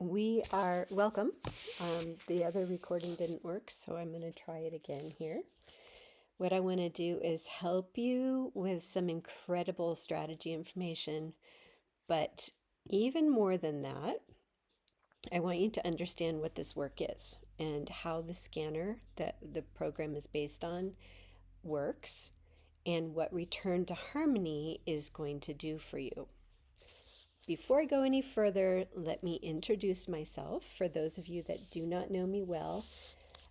We are welcome. The other recording didn't work, so I'm going to try it again here. What I want to do is help you with some incredible strategy information, but even more than that, I want you to understand what this work is and how the scanner that the program is based on works and what return to harmony is going to do for you. Before I go any further, let me introduce myself. For those of you that do not know me well,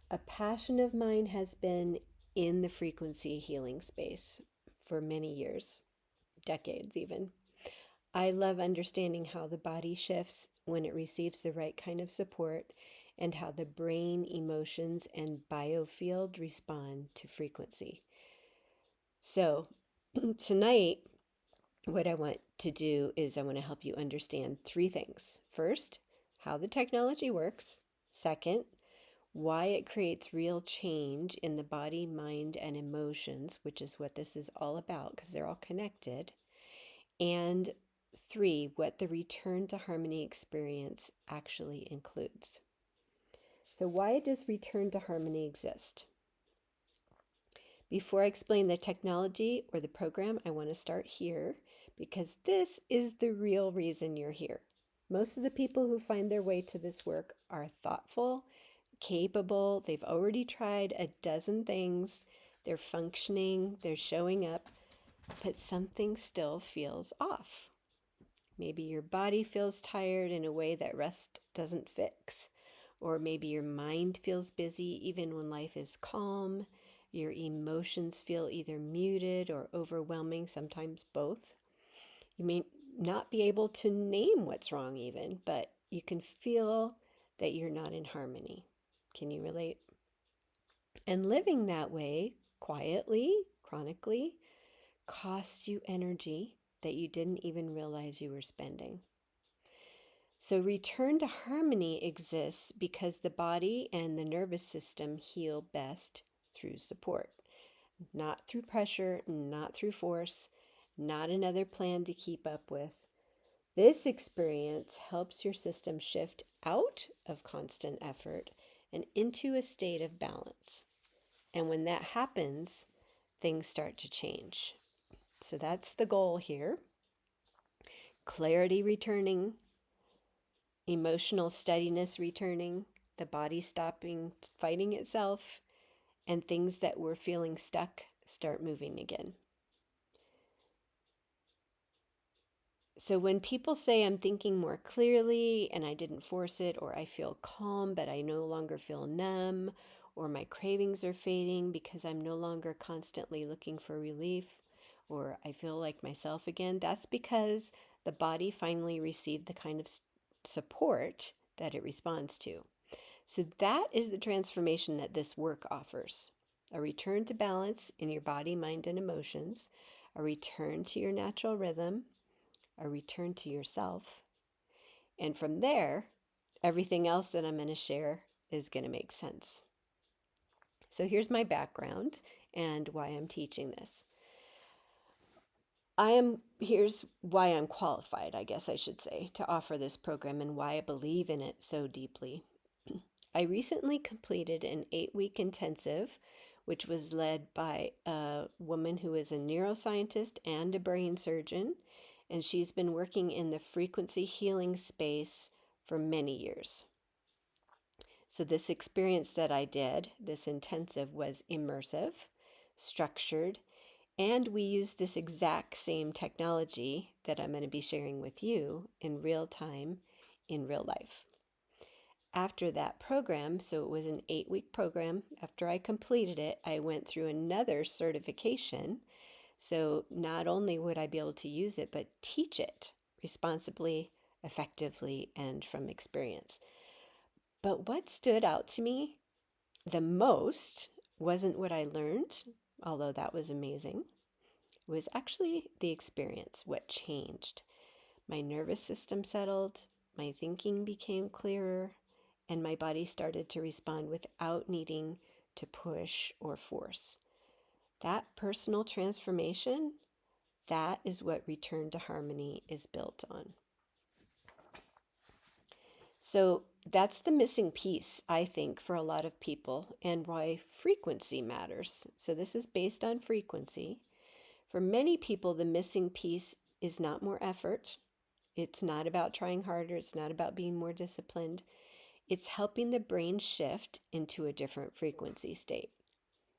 a passion of mine has been in the frequency healing space for many years, decades even. I love understanding how the body shifts when it receives the right kind of support and how the brain, emotions, and biofield respond to frequency. So, tonight, what I want to do is I want to help you understand three things. First, how the technology works. Second, why it creates real change in the body, mind, and emotions, which is what this is all about because they're all connected. And three, what the return to harmony experience actually includes. So, why does return to harmony exist? Before I explain the technology or the program, I want to start here because this is the real reason you're here. Most of the people who find their way to this work are thoughtful, capable, they've already tried a dozen things, they're functioning, they're showing up, but something still feels off. Maybe your body feels tired in a way that rest doesn't fix, or maybe your mind feels busy even when life is calm. Your emotions feel either muted or overwhelming, sometimes both. You may not be able to name what's wrong even, but you can feel that you're not in harmony. Can you relate? And living that way, quietly, chronically, costs you energy that you didn't even realize you were spending. So, return to harmony exists because the body and the nervous system heal best through support, not through pressure, not through force, not another plan to keep up with. This experience helps your system shift out of constant effort and into a state of balance. And when that happens, things start to change. So that's the goal here. Clarity returning, emotional steadiness returning, the body stopping fighting itself, and things that were feeling stuck start moving again. So when people say I'm thinking more clearly and I didn't force it, or I feel calm but I no longer feel numb, or my cravings are fading because I'm no longer constantly looking for relief, or I feel like myself again, that's because the body finally received the kind of support that it responds to. So that is the transformation that this work offers. A return to balance in your body, mind, and emotions, a return to your natural rhythm, a return to yourself. And from there, everything else that I'm going to share is going to make sense. So here's my background and why I'm teaching this. Here's why I'm qualified, I guess I should say, to offer this program and why I believe in it so deeply. I recently completed an 8-week intensive, which was led by a woman who is a neuroscientist and a brain surgeon, and she's been working in the frequency healing space for many years. So this experience that I did, this intensive, was immersive, structured, and we used this exact same technology that I'm going to be sharing with you in real time, in real life. After that program, so it was an 8-week program, after I completed it, I went through another certification. So not only would I be able to use it, but teach it responsibly, effectively, and from experience. But what stood out to me the most wasn't what I learned, although that was amazing. It was actually the experience, what changed. My nervous system settled, my thinking became clearer, and my body started to respond without needing to push or force. That personal transformation, that is what return to harmony is built on. So that's the missing piece, I think, for a lot of people and why frequency matters. So this is based on frequency. For many people, the missing piece is not more effort. It's not about trying harder. It's not about being more disciplined. It's helping the brain shift into a different frequency state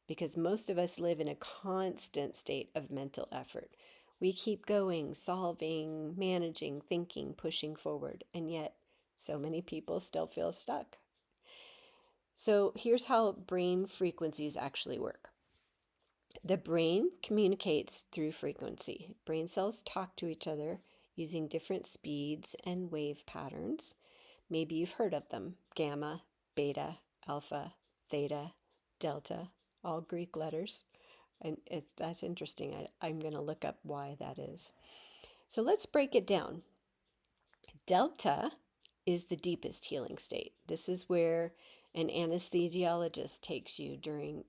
because most of us live in a constant state of mental effort. We keep going, solving, managing, thinking, pushing forward, and yet so many people still feel stuck. So here's how brain frequencies actually work. The brain communicates through frequency. Brain cells talk to each other using different speeds and wave patterns. Maybe you've heard of them: gamma, beta, alpha, theta, delta, all Greek letters. And that's interesting. I'm going to look up why that is. So let's break it down. Delta is the deepest healing state. This is where an anesthesiologist takes you during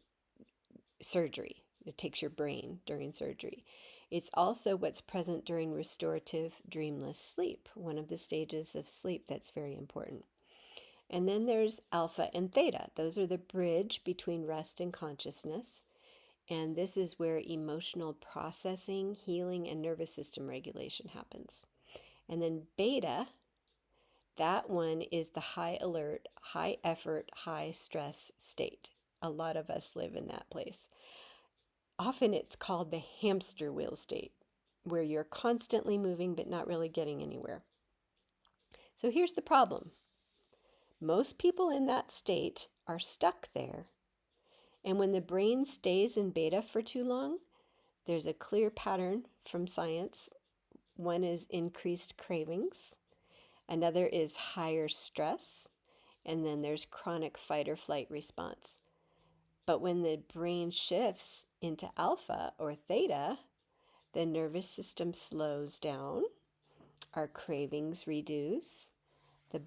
surgery. It takes your brain during surgery. It's also what's present during restorative dreamless sleep, one of the stages of sleep that's very important. And then there's alpha and theta. Those are the bridge between rest and consciousness. And this is where emotional processing, healing, and nervous system regulation happens. And then beta, that one is the high alert, high effort, high stress state. A lot of us live in that place. Often it's called the hamster wheel state, where you're constantly moving but not really getting anywhere. So here's the problem. Most people in that state are stuck there. And when the brain stays in beta for too long, there's a clear pattern from science. One is increased cravings, another is higher stress, and then there's chronic fight or flight response. But when the brain shifts into alpha or theta, the nervous system slows down, our cravings reduce, the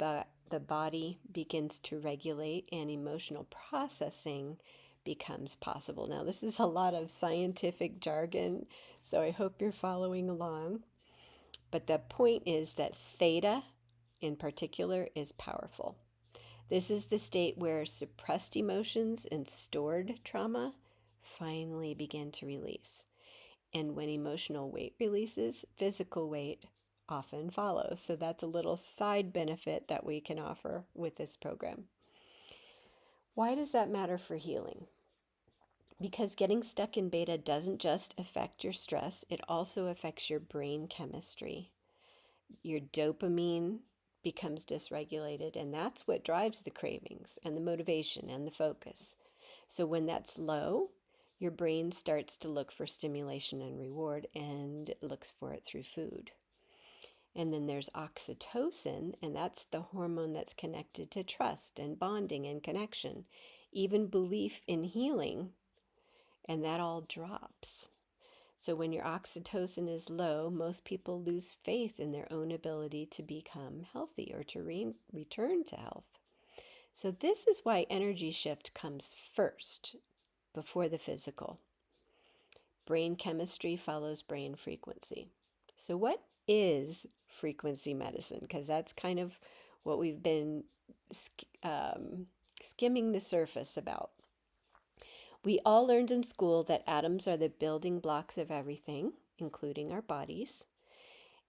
body begins to regulate, and emotional processing becomes possible. Now, this is a lot of scientific jargon, so I hope you're following along. But the point is that theta in particular is powerful. This is the state where suppressed emotions and stored trauma finally begin to release. And when emotional weight releases, physical weight often follows. So that's a little side benefit that we can offer with this program. Why does that matter for healing? Because getting stuck in beta doesn't just affect your stress, it also affects your brain chemistry. Your dopamine becomes dysregulated, and that's what drives the cravings and the motivation and the focus. So when that's low, your brain starts to look for stimulation and reward, and it looks for it through food. And then there's oxytocin, and that's the hormone that's connected to trust and bonding and connection, even belief in healing, and that all drops. So when your oxytocin is low, most people lose faith in their own ability to become healthy or to return to health. So this is why energy shift comes first before the physical. Brain chemistry follows brain frequency. So what is frequency medicine? Because that's kind of what we've been skimming the surface about. We all learned in school that atoms are the building blocks of everything, including our bodies.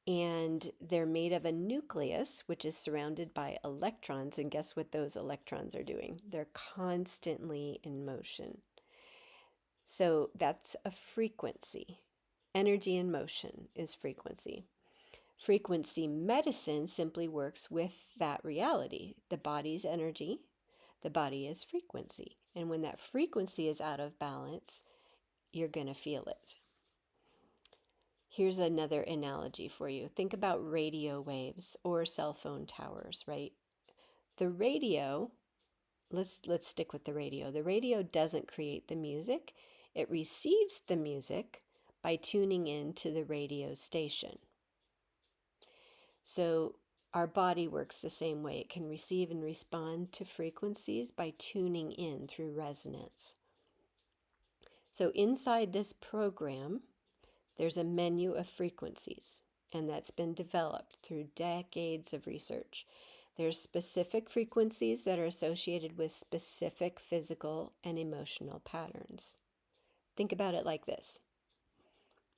And they're made of a nucleus, which is surrounded by electrons. And guess what those electrons are doing? They're constantly in motion. So that's a frequency. Energy in motion is frequency. Frequency medicine simply works with that reality. The body's energy, the body is frequency. And when that frequency is out of balance, you're going to feel it. Here's another analogy for you. Think about radio waves or cell phone towers, right? The radio, let's stick with the radio. The radio doesn't create the music. It receives the music by tuning in to the radio station. So our body works the same way. It can receive and respond to frequencies by tuning in through resonance. So inside this program, there's a menu of frequencies, and that's been developed through decades of research. There's specific frequencies that are associated with specific physical and emotional patterns. Think about it like this.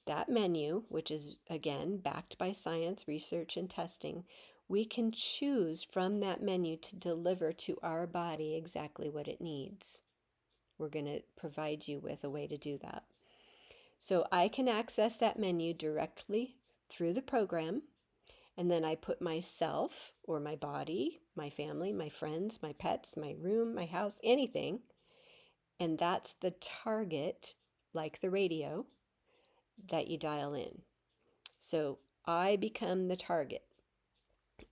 That menu, which is again backed by science, research, and testing, we can choose from that menu to deliver to our body exactly what it needs. We're going to provide you with a way to do that. So I can access that menu directly through the program, and then I put myself or my body, my family, my friends, my pets, my room, my house, anything, and that's the target, like the radio, that you dial in. So I become the target,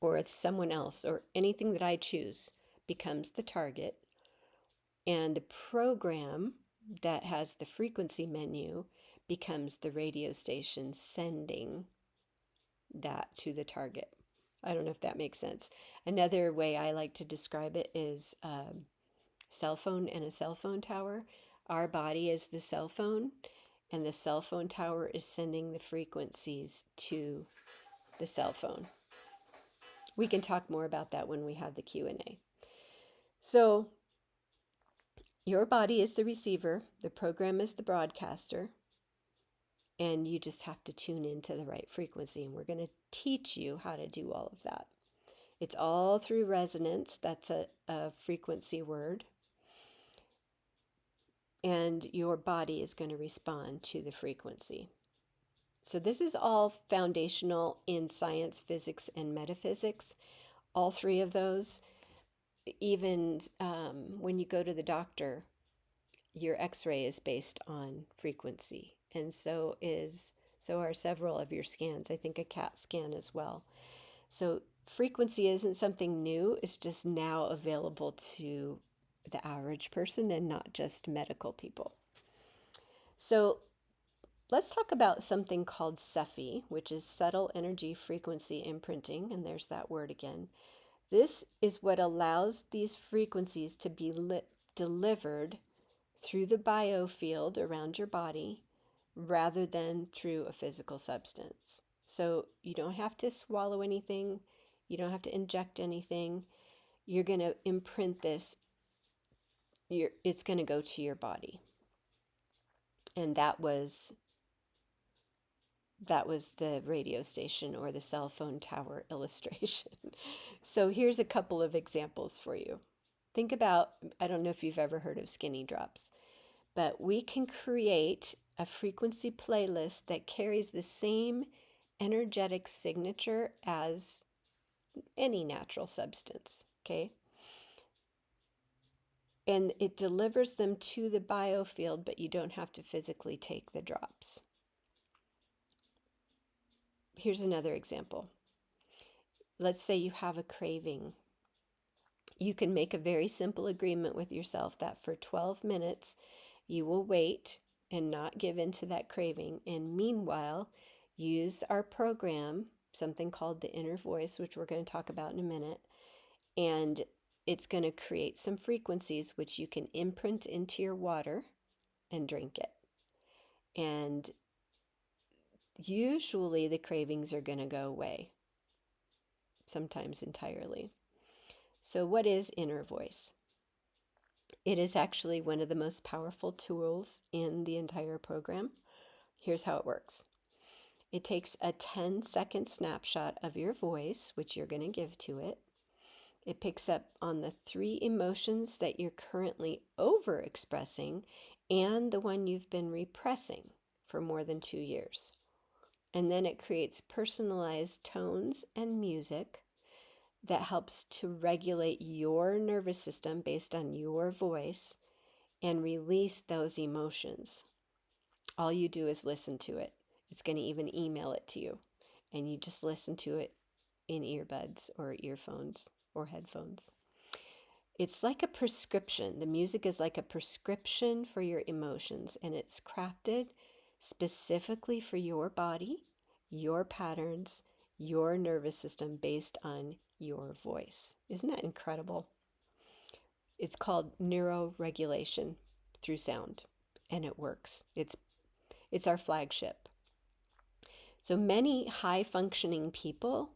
or someone else, or anything that I choose becomes the target, and the program that has the frequency menu becomes the radio station sending that to the target. I don't know if that makes sense. Another way I like to describe it is cell phone and a cell phone tower. Our body is the cell phone, and the cell phone tower is sending the frequencies to the cell phone. We can talk more about that when we have the Q&A. So your body is the receiver, the program is the broadcaster, and you just have to tune into the right frequency, and we're going to teach you how to do all of that. It's all through resonance. That's a frequency word. And your body is going to respond to the frequency. So this is all foundational in science, physics, and metaphysics. All three of those. Even when you go to the doctor, your x-ray is based on frequency. And so are several of your scans. I think a CAT scan as well. So frequency isn't something new. It's just now available to the average person and not just medical people. So let's talk about something called SEFI, which is subtle energy frequency imprinting. And there's that word again. This is what allows these frequencies to be delivered through the biofield around your body rather than through a physical substance. So you don't have to swallow anything. You don't have to inject anything. You're going to imprint this. It's going to go to your body. And that was the radio station or the cell phone tower illustration. So here's a couple of examples for you. Think about, I don't know if you've ever heard of skinny drops, but we can create a frequency playlist that carries the same energetic signature as any natural substance, okay? And it delivers them to the biofield, but you don't have to physically take the drops. Here's another example. Let's say you have a craving. You can make a very simple agreement with yourself that for 12 minutes you will wait and not give in to that craving. And meanwhile, use our program, something called the inner voice, which we're going to talk about in a minute. And it's going to create some frequencies which you can imprint into your water and drink it. And usually the cravings are going to go away, sometimes entirely. So what is inner voice? It is actually one of the most powerful tools in the entire program. Here's how it works. It takes a 10-second snapshot of your voice, which you're going to give to it. It picks up on the 3 emotions that you're currently overexpressing and the one you've been repressing for more than 2 years. And then it creates personalized tones and music that helps to regulate your nervous system based on your voice and release those emotions. All you do is listen to it. It's going to even email it to you, and you just listen to it in earbuds or earphones or headphones. It's like a prescription. The music is like a prescription for your emotions, and it's crafted specifically for your body, your patterns, your nervous system based on your voice. Isn't that incredible? It's called neuroregulation through sound, and it works. It's our flagship. So many high functioning people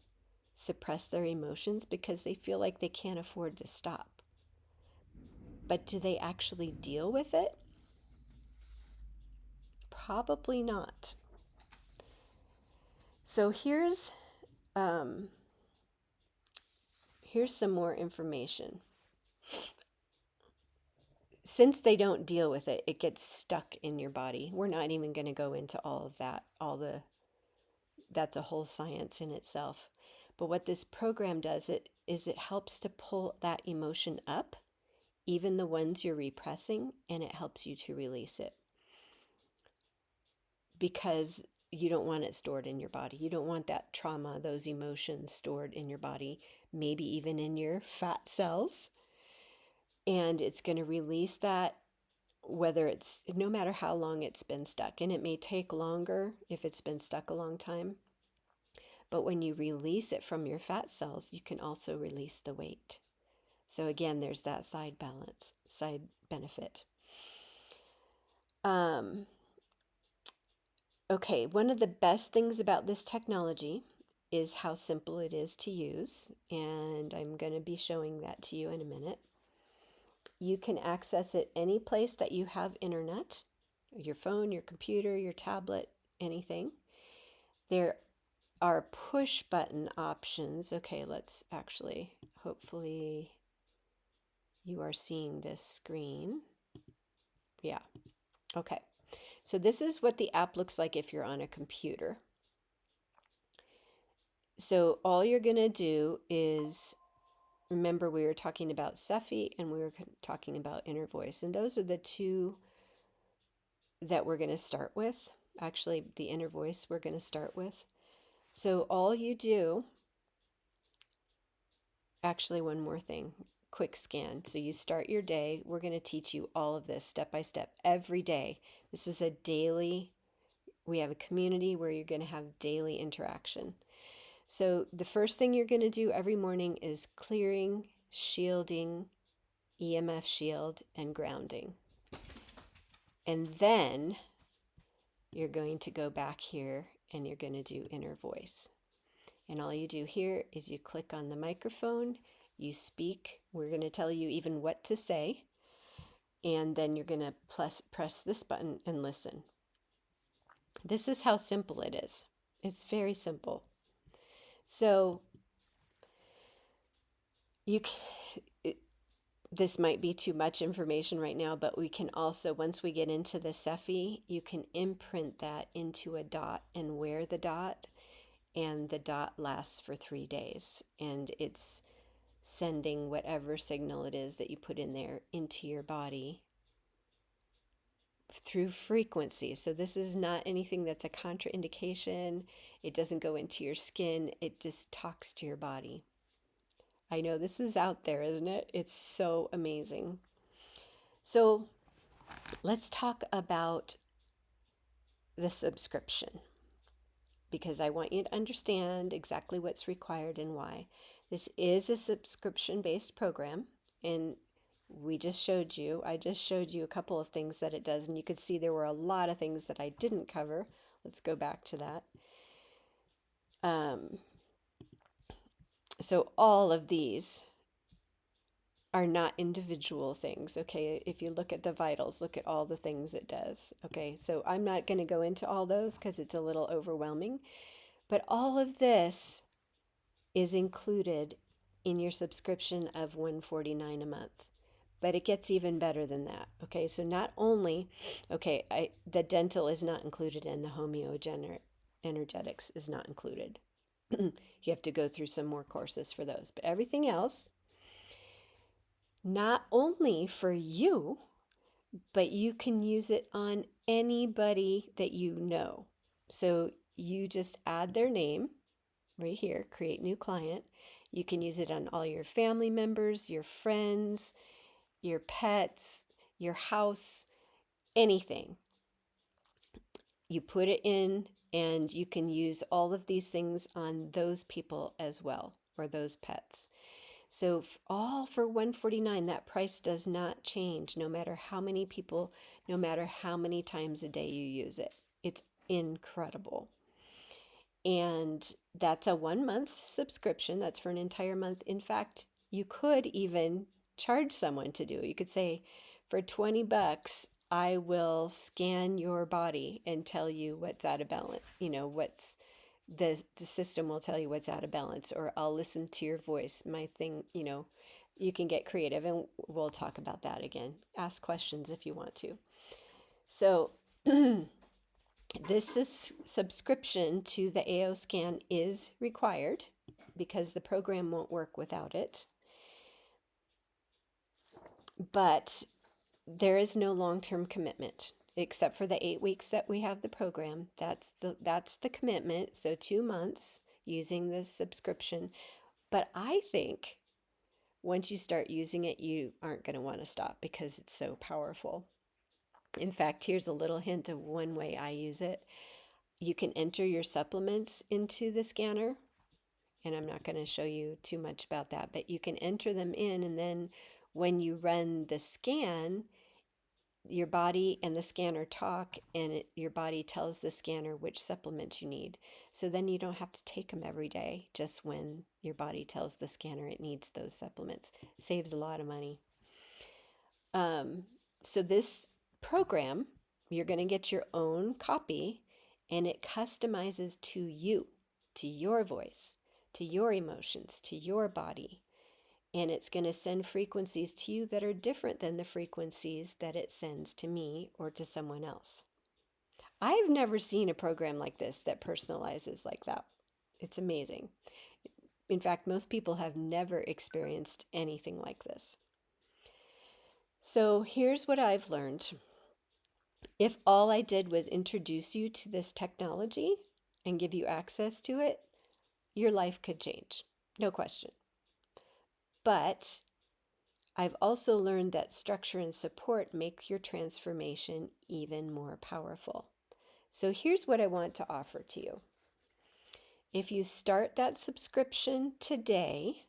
suppress their emotions because they feel like they can't afford to stop. But do they actually deal with it? Probably not. So um, here's some more information. Since they don't deal with it, it gets stuck in your body. We're not even going to go into all of that. That's a whole science in itself. But what this program does it helps to pull that emotion up, even the ones you're repressing, and it helps you to release it. Because you don't want it stored in your body. You don't want that trauma, those emotions stored in your body, maybe even in your fat cells. And it's going to release that, whether it's no matter how long it's been stuck. And it may take longer if it's been stuck a long time. But when you release it from your fat cells, you can also release the weight. So again, there's that side benefit. Okay, one of the best things about this technology is how simple it is to use, and I'm going to be showing that to you in a minute. You can access it any place that you have internet, your phone, your computer, your tablet, anything. There are push button options. Okay, let's actually, hopefully you are seeing this screen. Yeah, okay. So this is what the app looks like if you're on a computer. So all you're going to do is, remember we were talking about Cephi and we were talking about inner voice. And those are the two that we're going to start with. Actually, the inner voice we're going to start with. So all you do, actually one more thing, quick scan. So you start your day. We're going to teach you all of this step by step every day. This is a daily, we have a community where you're going to have daily interaction. So the first thing you're going to do every morning is clearing, shielding, EMF shield, and grounding. And then you're going to go back here and you're going to do inner voice. And all you do here is you click on the microphone, you speak. We're going to tell you even what to say. And then you're going to press this button and listen. This is how simple it is. It's very simple. So this might be too much information right now, but we can also, once we get into the Cephi, you can imprint that into a dot and wear the dot, and the dot lasts for 3 days, and it's sending whatever signal it is that you put in there into your body through frequency. So this is not anything that's a contraindication. It doesn't go into your skin. It just talks to your body. I know this is out there, isn't it? It's so amazing. So let's talk about the subscription, because I want you to understand exactly what's required and why. This is a subscription-based program, and I just showed you a couple of things that it does, and you could see there were a lot of things that I didn't cover. Let's go back to that. So all of these are not individual things, okay? If you look at the vitals, look at all the things it does, okay? So I'm not going to go into all those because it's a little overwhelming, but all of this is included in your subscription of $149 a month. But it gets even better than that, okay? So not only, okay, the dental is not included, and the energetics is not included. You have to go through some more courses for those, but everything else, not only for you, but you can use it on anybody that you know. So you just add their name right here, create new client. You can use it on all your family members, your friends, your pets, your house, anything. You put it in, and you can use all of these things on those people as well, or those pets. So all for $149, that price does not change no matter how many people, no matter how many times a day you use it. It's incredible. And that's a 1 month subscription. That's for an entire month. In fact, you could even charge someone to do it. You could say, for 20 bucks, I will scan your body and tell you what's out of balance. What's the system will tell you what's out of balance, or I'll listen to your voice. My thing, you can get creative, and we'll talk about that again. Ask questions if you want to. So, this is subscription to the AO scan is required because the program won't work without it. But there is no long-term commitment except for the 8 weeks that we have the program. That's the commitment. So 2 months using this subscription. But I think once you start using it, you aren't going to want to stop because it's so powerful. In fact, here's a little hint of one way I use it. You can enter your supplements into the scanner, and I'm not going to show you too much about that, but you can enter them in, and then when you run the scan, your body and the scanner talk, and your body tells the scanner which supplements you need. So then you don't have to take them every day, just when your body tells the scanner it needs those supplements. Saves a lot of money. So this program, you're going to get your own copy, and it customizes to you, to your voice, to your emotions, to your body. And it's going to send frequencies to you that are different than the frequencies that it sends to me or to someone else. I've never seen a program like this that personalizes like that. It's amazing. In fact, most people have never experienced anything like this. So here's what I've learned. If all I did was introduce you to this technology and give you access to it, your life could change, no question. But I've also learned that structure and support make your transformation even more powerful. So here's what I want to offer to you. If you start that subscription today,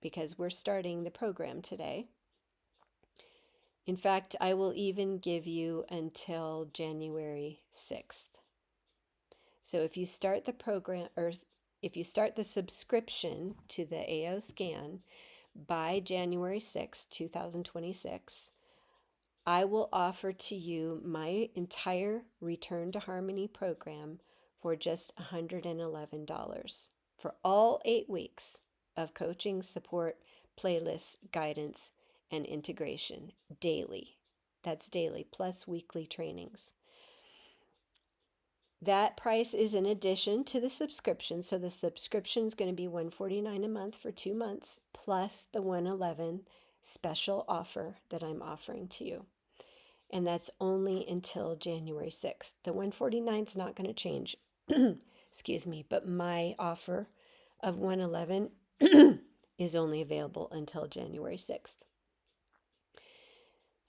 because we're starting the program today, in fact, I will even give you until January 6th. So if you start the program, or if you start the subscription to the AO scan by January 6th, 2026, I will offer to you my entire Return to Harmony program for just $111 for all 8 weeks of coaching, support, playlists, guidance, and integration daily. That's daily, plus weekly trainings. That price is in addition to the subscription. So the subscription is going to be $149 a month for 2 months, plus the $111 special offer that I'm offering to you. And that's only until January 6th. The $149 is not going to change. Excuse me, but my offer of $111 is only available until January 6th.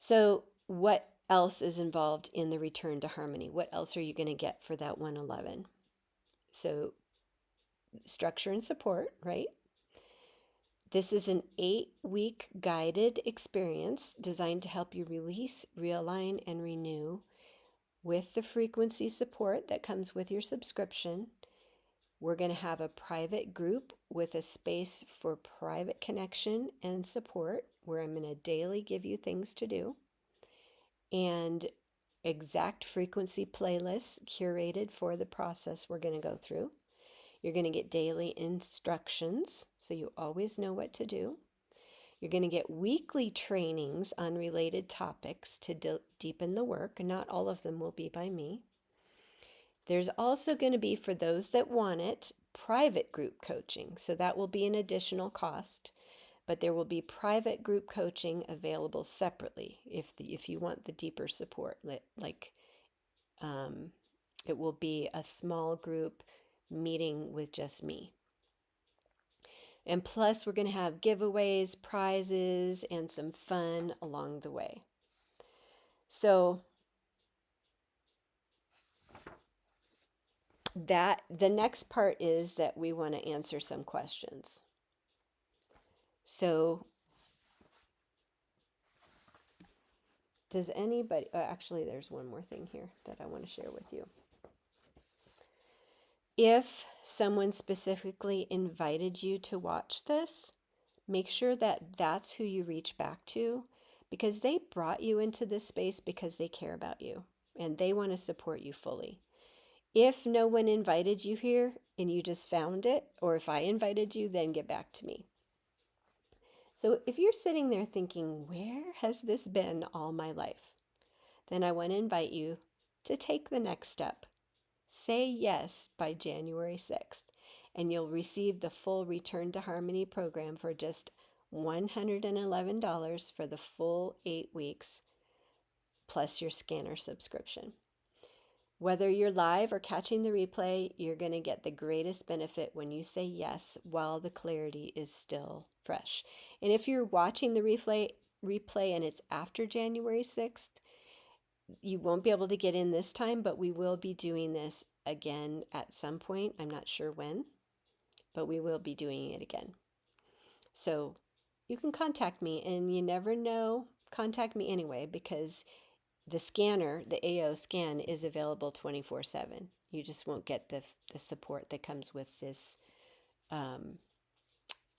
So what else is involved in the Return to Harmony? What else are you going to get for that $111? So structure and support, right? This is an 8-week guided experience designed to help you release, realign, and renew with the frequency support that comes with your subscription. We're going to have a private group with a space for private connection and support, where I'm going to daily give you things to do, and exact frequency playlists curated for the process we're going to go through. You're going to get daily instructions, so you always know what to do. You're going to get weekly trainings on related topics to deepen the work. Not all of them will be by me. There's also going to be, for those that want it, private group coaching. So that will be an additional cost, but there will be private group coaching available separately if you want the deeper support. It will be a small group meeting with just me. And plus, we're going to have giveaways, prizes, and some fun along the way. So the next part is that we want to answer some questions. So does anybody, actually there's one more thing here that I want to share with you. If someone specifically invited you to watch this, make sure that that's who you reach back to, because they brought you into this space because they care about you and they want to support you fully. If no one invited you here and you just found it, or if I invited you, then get back to me. So if you're sitting there thinking, where has this been all my life? Then I want to invite you to take the next step. Say yes by January 6th, and you'll receive the full Return to Harmony program for just $111 for the full 8 weeks, plus your scanner subscription. Whether you're live or catching the replay, you're going to get the greatest benefit when you say yes while the clarity is still fresh. And if you're watching the replay and it's after January 6th, you won't be able to get in this time, but we will be doing this again at some point. I'm not sure when, but we will be doing it again. So you can contact me, and you never know, contact me anyway, because the scanner, the AO scan, is available 24/7. You just won't get the support that comes with this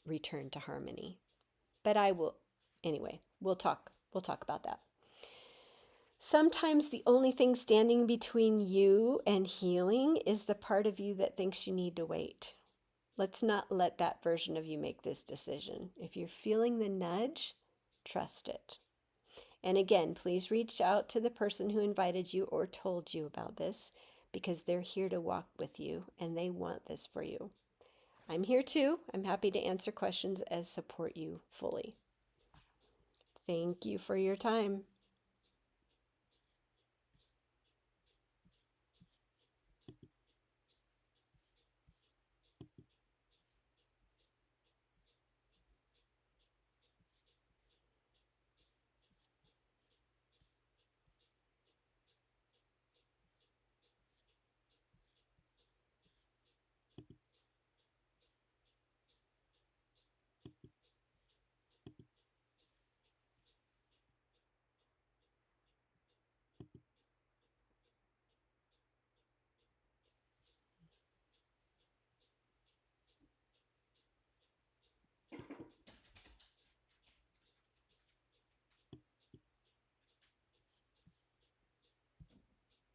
return to harmony. But I will, anyway, we'll talk about that. Sometimes the only thing standing between you and healing is the part of you that thinks you need to wait. Let's not let that version of you make this decision. If you're feeling the nudge, trust it. And again, please reach out to the person who invited you or told you about this, because they're here to walk with you and they want this for you. I'm here too. I'm happy to answer questions and support you fully. Thank you for your time.